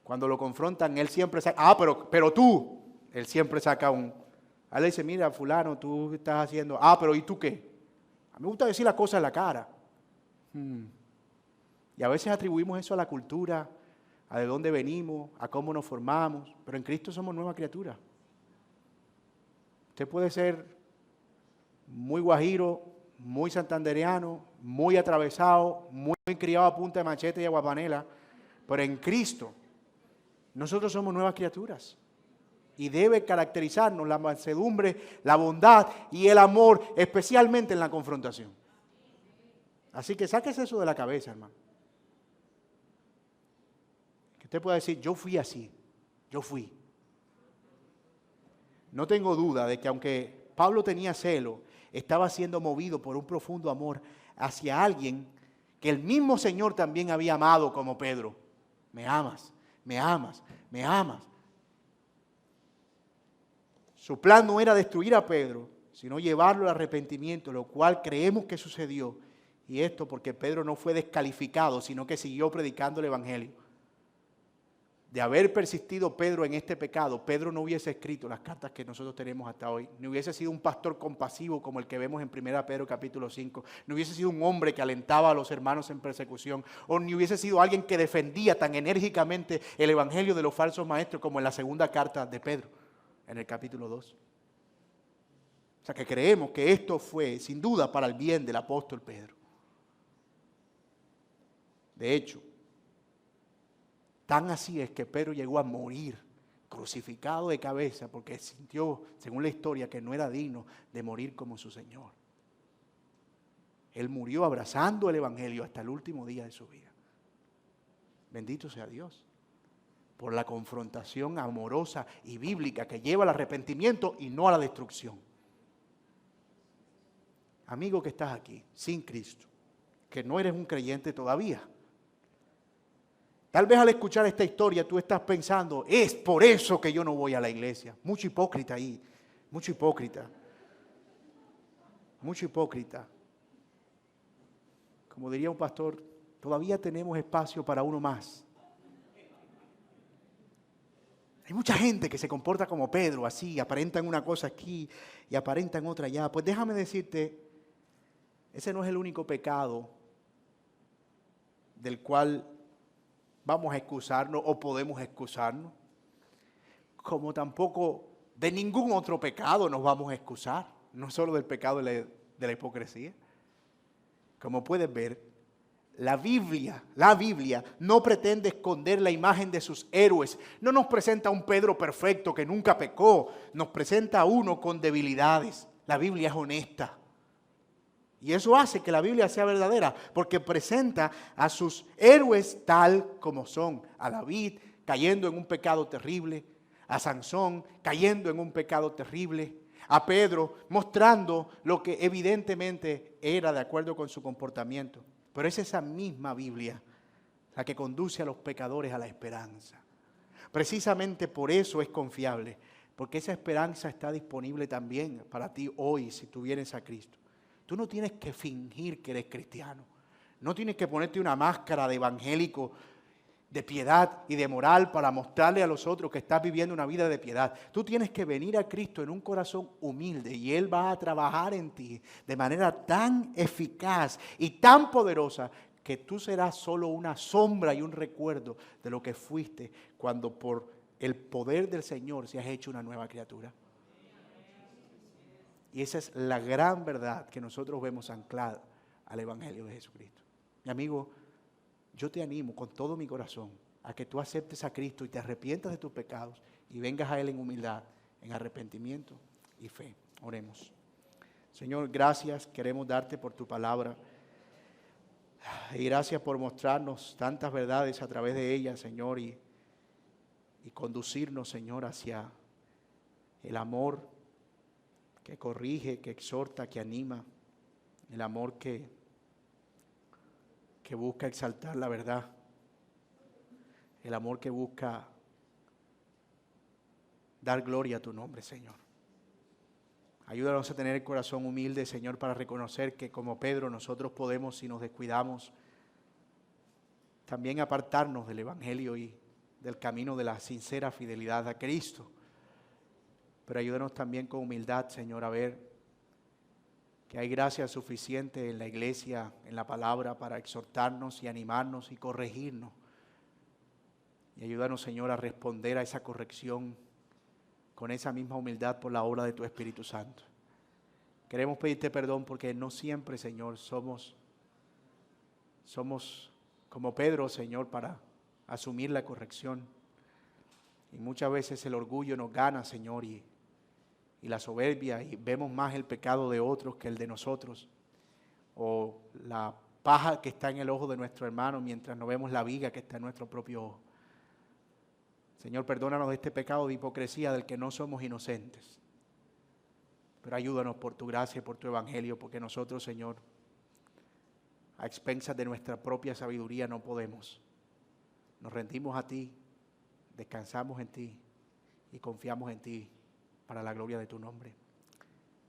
Cuando lo confrontan, él siempre saca, pero tú, él siempre saca a él le dice, mira, fulano, tú estás haciendo, pero ¿y tú qué? A mí me gusta decir las cosas en la cara. Y a veces atribuimos eso a la cultura, a de dónde venimos, a cómo nos formamos, pero en Cristo somos nueva criatura. Usted puede ser muy guajiro, muy santandereano, muy atravesado, muy criado a punta de machete y aguapanela, pero en Cristo nosotros somos nuevas criaturas. Y debe caracterizarnos la mansedumbre, la bondad y el amor, especialmente en la confrontación. Así que sáquese eso de la cabeza, hermano. Que usted pueda decir, yo fui así, yo fui. No tengo duda de que aunque Pablo tenía celo, estaba siendo movido por un profundo amor hacia alguien que el mismo Señor también había amado como Pedro. Me amas, me amas, me amas. Su plan no era destruir a Pedro, sino llevarlo al arrepentimiento, lo cual creemos que sucedió. Y esto porque Pedro no fue descalificado, sino que siguió predicando el Evangelio. De haber persistido Pedro en este pecado, Pedro no hubiese escrito las cartas que nosotros tenemos hasta hoy. Ni hubiese sido un pastor compasivo como el que vemos en 1 Pedro capítulo 5. Ni hubiese sido un hombre que alentaba a los hermanos en persecución. O ni hubiese sido alguien que defendía tan enérgicamente el Evangelio de los falsos maestros como en la segunda carta de Pedro, en el capítulo 2. O sea que creemos que esto fue sin duda para el bien del apóstol Pedro. De hecho, tan así es que Pedro llegó a morir crucificado de cabeza porque sintió, según la historia, que no era digno de morir como su Señor. Él murió abrazando el Evangelio hasta el último día de su vida. Bendito sea Dios por la confrontación amorosa y bíblica que lleva al arrepentimiento y no a la destrucción. Amigo que estás aquí, sin Cristo, que no eres un creyente todavía. Tal vez al escuchar esta historia tú estás pensando, es por eso que yo no voy a la iglesia. Mucho hipócrita ahí, mucho hipócrita. Mucho hipócrita. Como diría un pastor, todavía tenemos espacio para uno más. Hay mucha gente que se comporta como Pedro, así, aparentan una cosa aquí y aparentan otra allá. Pues déjame decirte, ese no es el único pecado del cual vamos a excusarnos o podemos excusarnos. Como tampoco de ningún otro pecado nos vamos a excusar. No solo del pecado de la hipocresía. Como puedes ver, la Biblia no pretende esconder la imagen de sus héroes. No nos presenta a un Pedro perfecto que nunca pecó. Nos presenta a uno con debilidades. La Biblia es honesta. Y eso hace que la Biblia sea verdadera, porque presenta a sus héroes tal como son. A David cayendo en un pecado terrible, a Sansón cayendo en un pecado terrible, a Pedro mostrando lo que evidentemente era de acuerdo con su comportamiento. Pero es esa misma Biblia la que conduce a los pecadores a la esperanza. Precisamente por eso es confiable, porque esa esperanza está disponible también para ti hoy si tú vienes a Cristo. Tú no tienes que fingir que eres cristiano. No tienes que ponerte una máscara de evangélico de piedad y de moral para mostrarle a los otros que estás viviendo una vida de piedad. Tú tienes que venir a Cristo en un corazón humilde y Él va a trabajar en ti de manera tan eficaz y tan poderosa que tú serás solo una sombra y un recuerdo de lo que fuiste cuando por el poder del Señor seas hecho una nueva criatura. Y esa es la gran verdad que nosotros vemos anclada al Evangelio de Jesucristo. Mi amigo, yo te animo con todo mi corazón a que tú aceptes a Cristo y te arrepientas de tus pecados y vengas a Él en humildad, en arrepentimiento y fe. Oremos. Señor, gracias, queremos darte por tu palabra. Y gracias por mostrarnos tantas verdades a través de ella, Señor, y conducirnos, Señor, hacia el amor que corrige, que exhorta, que anima, el amor que busca exaltar la verdad, el amor que busca dar gloria a tu nombre, Señor. Ayúdanos a tener el corazón humilde, Señor, para reconocer que como Pedro nosotros podemos, si nos descuidamos, también apartarnos del Evangelio y del camino de la sincera fidelidad a Cristo. Pero ayúdanos también con humildad, Señor, a ver que hay gracia suficiente en la iglesia, en la palabra, para exhortarnos y animarnos y corregirnos. Y ayúdanos, Señor, a responder a esa corrección con esa misma humildad por la obra de tu Espíritu Santo. Queremos pedirte perdón porque no siempre, Señor, somos como Pedro, Señor, para asumir la corrección. Y muchas veces el orgullo nos gana, Señor, y la soberbia, y vemos más el pecado de otros que el de nosotros, o la paja que está en el ojo de nuestro hermano mientras no vemos la viga que está en nuestro propio ojo. Señor, perdónanos de este pecado de hipocresía del que no somos inocentes, pero ayúdanos por tu gracia y por tu evangelio, porque nosotros, Señor, a expensas de nuestra propia sabiduría no podemos. Nos rendimos a ti, descansamos en ti y confiamos en ti para la gloria de tu nombre.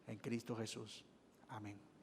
En Cristo Jesús. Amén.